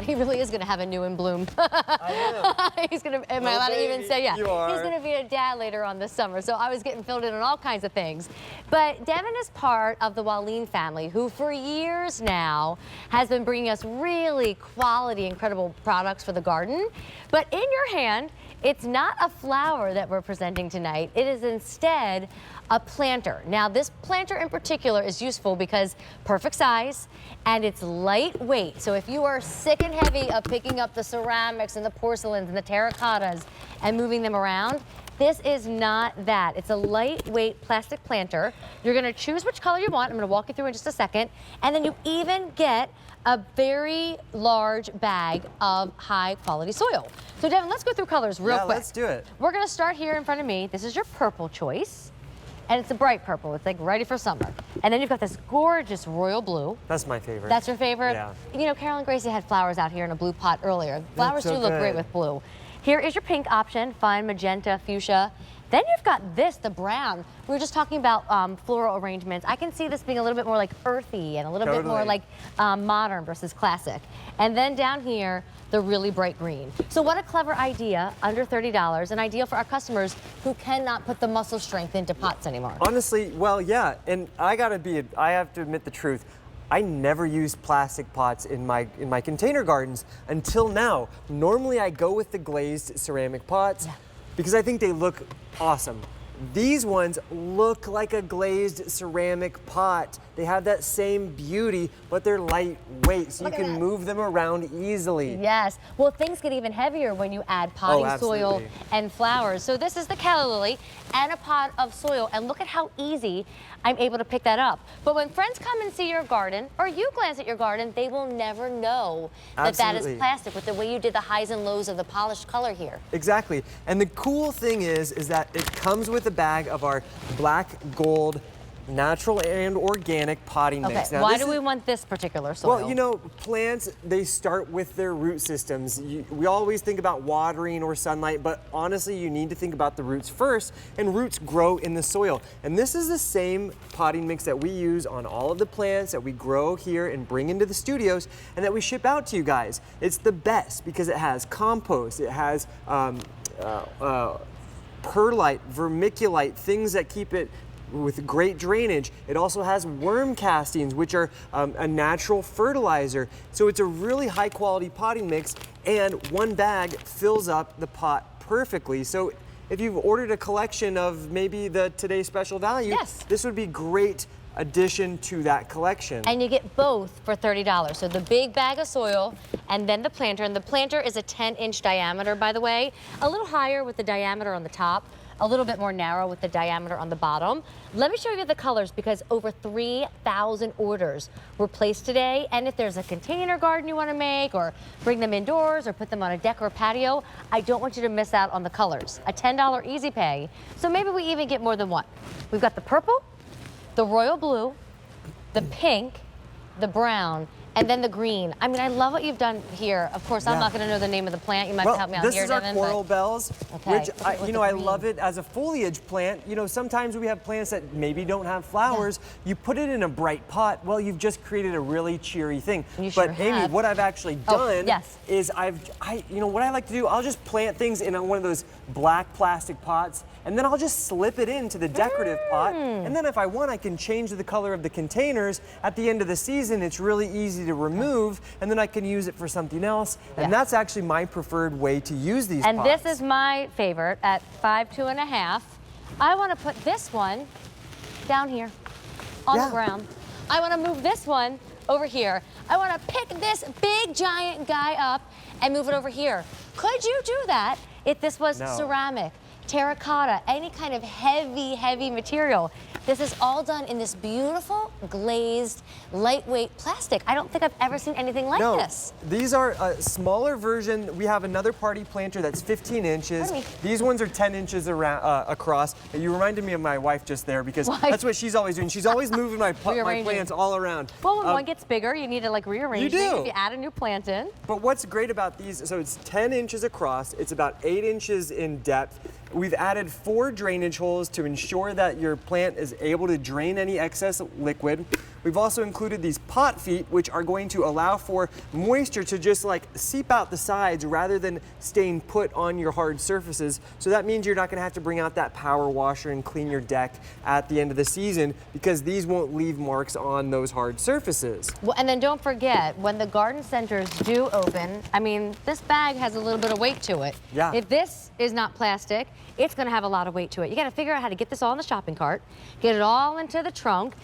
He really is going to have a new in bloom. I am. He's going to, am I allowed to even say, yeah. You are. He's going to be a dad later on this summer. So I was getting filled in on all kinds of things. But Devin is part of the Wallin family, who for years now has been bringing us really quality, incredible products for the garden. But in your hand, it's not a flower that we're presenting tonight. It is instead a planter. Now, this planter in particular is useful because perfect size and it's lightweight. So if you are sick and heavy of picking up the ceramics and the porcelains and the terracottas and moving them around, this is not that. It's a lightweight plastic planter. You're gonna choose which color you want. I'm gonna walk you through in just a second. And then you even get a very large bag of high quality soil. So Devin, let's go through colors real quick. Yeah, let's do it. We're gonna start here in front of me. This is your purple choice. And it's a bright purple. It's like ready for summer. And then you've got this gorgeous royal blue. That's my favorite. That's your favorite? Yeah. You know, Carol and Gracie had flowers out here in a blue pot earlier. Flowers so do look great good. with blue. Here is your pink option, fine magenta, fuchsia. Then you've got this, the brown. We were just talking about floral arrangements. I can see this being a little bit more like earthy and a little bit more like modern versus classic. And then down here, the really bright green. So what a clever idea, under $30, and ideal for our customers who cannot put the muscle strength into pots anymore. Honestly, well, yeah, and I have to admit the truth. I never use plastic pots in my container gardens until now. Normally I go with the glazed ceramic pots because I think they look awesome. These ones look like a glazed ceramic pot. They have that same beauty, but they're lightweight, so you can move them around easily. Yes. Well, things get even heavier when you add potting soil and flowers. So this is the calla lily and a pot of soil, and look at how easy I'm able to pick that up. But when friends come and see your garden, or you glance at your garden, they will never know that that is plastic with the way you did the highs and lows of the polished color here. Exactly. And the cool thing is that it comes with a bag of our black gold natural and organic potting mix. Now, why do we want this particular soil? Well, you know, plants, they start with their root systems. We always think about watering or sunlight, but honestly, you need to think about the roots first, and roots grow in the soil. And this is the same potting mix that we use on all of the plants that we grow here and bring into the studios and that we ship out to you guys. It's the best because it has compost, it has perlite, vermiculite, things that keep it with great drainage. It also has worm castings, which are a natural fertilizer. So it's a really high quality potting mix, and one bag fills up the pot perfectly. So if you've ordered a collection of maybe the today's special value, this would be great addition to that collection. And you get both for $30. So the big bag of soil and then the planter. And the planter is a 10-inch diameter, by the way, a little higher with the diameter on the top, a little bit more narrow with the diameter on the bottom. Let me show you the colors because over 3,000 orders were placed today. And if there's a container garden you want to make or bring them indoors or put them on a deck or patio, I don't want you to miss out on the colors. A $10 easy pay. So maybe we even get more than one. We've got the purple, the royal blue, the pink, the brown, and then the green. I mean, I love what you've done here. Of course, I'm not going to know the name of the plant. You might help me out here, This is our Devin, coral bells, which I green. love it as a foliage plant. You know, sometimes we have plants that maybe don't have flowers. You put it in a bright pot. Well, you've just created a really cheery thing. But Amy, what I've actually done is you know, what I like to do, I'll just plant things in one of those black plastic pots, and then I'll just slip it into the decorative pot. And then if I want, I can change the color of the containers. At the end of the season, it's really easy to remove, and then I can use it for something else. And that's actually my preferred way to use these pots. And this is my favorite at 5'2½". I want to put this one down here on the ground. I want to move this one over here. I want to pick this big giant guy up and move it over here. Could you do that if this was ceramic, terracotta, any kind of heavy material? This is all done in this beautiful glazed, lightweight plastic. I don't think I've ever seen anything like this. These are a smaller version. We have another party planter that's 15 inches. These ones are 10 inches around, across. You reminded me of my wife just there because that's what she's always doing. She's always moving my plants all around. Well, when one gets bigger, you need to like rearrange it if you add a new plant in. But what's great about these, so it's 10 inches across, it's about 8 inches in depth. We've added 4 drainage holes to ensure that your plant is able to drain any excess liquid. We've also included these pot feet, which are going to allow for moisture to just like seep out the sides rather than staying put on your hard surfaces. So that means you're not going to have to bring out that power washer and clean your deck at the end of the season, because these won't leave marks on those hard surfaces. Well, and then don't forget, when the garden centers do open, I mean, this bag has a little bit of weight to it. Yeah. If this is not plastic, it's going to have a lot of weight to it. You got to figure out how to get this all in the shopping cart, get it all into the trunk.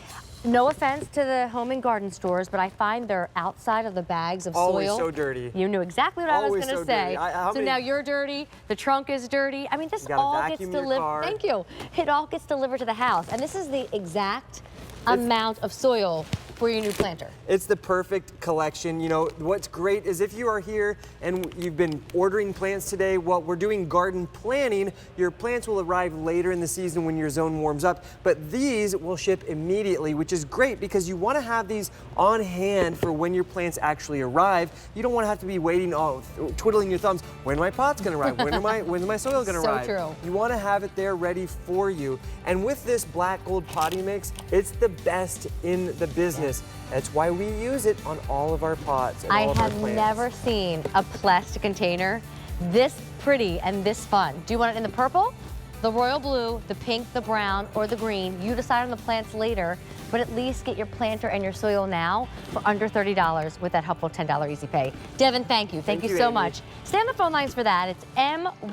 No offense to the home and garden stores, but I find they're outside of the bags of Always soil. so dirty. You knew exactly what I was going to say. So now you're dirty, the trunk is dirty. I mean, this all gets delivered. Thank you. It all gets delivered to the house. And this is the exact amount of soil for your new planter. It's the perfect collection. You know, what's great is if you are here and you've been ordering plants today, well, we're doing garden planning. Your plants will arrive later in the season when your zone warms up, but these will ship immediately, which is great because you want to have these on hand for when your plants actually arrive. You don't want to have to be waiting, twiddling your thumbs. When are my pots going to arrive? When's my soil going to arrive? So true. You want to have it there ready for you. And with this black gold potting mix, it's the best in the business. That's why we use it on all of our pots and all of our plants. I have never seen a plastic container this pretty and this fun. Do you want it in the purple, the royal blue, the pink, the brown, or the green? You decide on the plants later, but at least get your planter and your soil now for under $30 with that helpful $10 easy pay. Devin, thank you. Thank you so much. Stay on the phone lines for that. It's M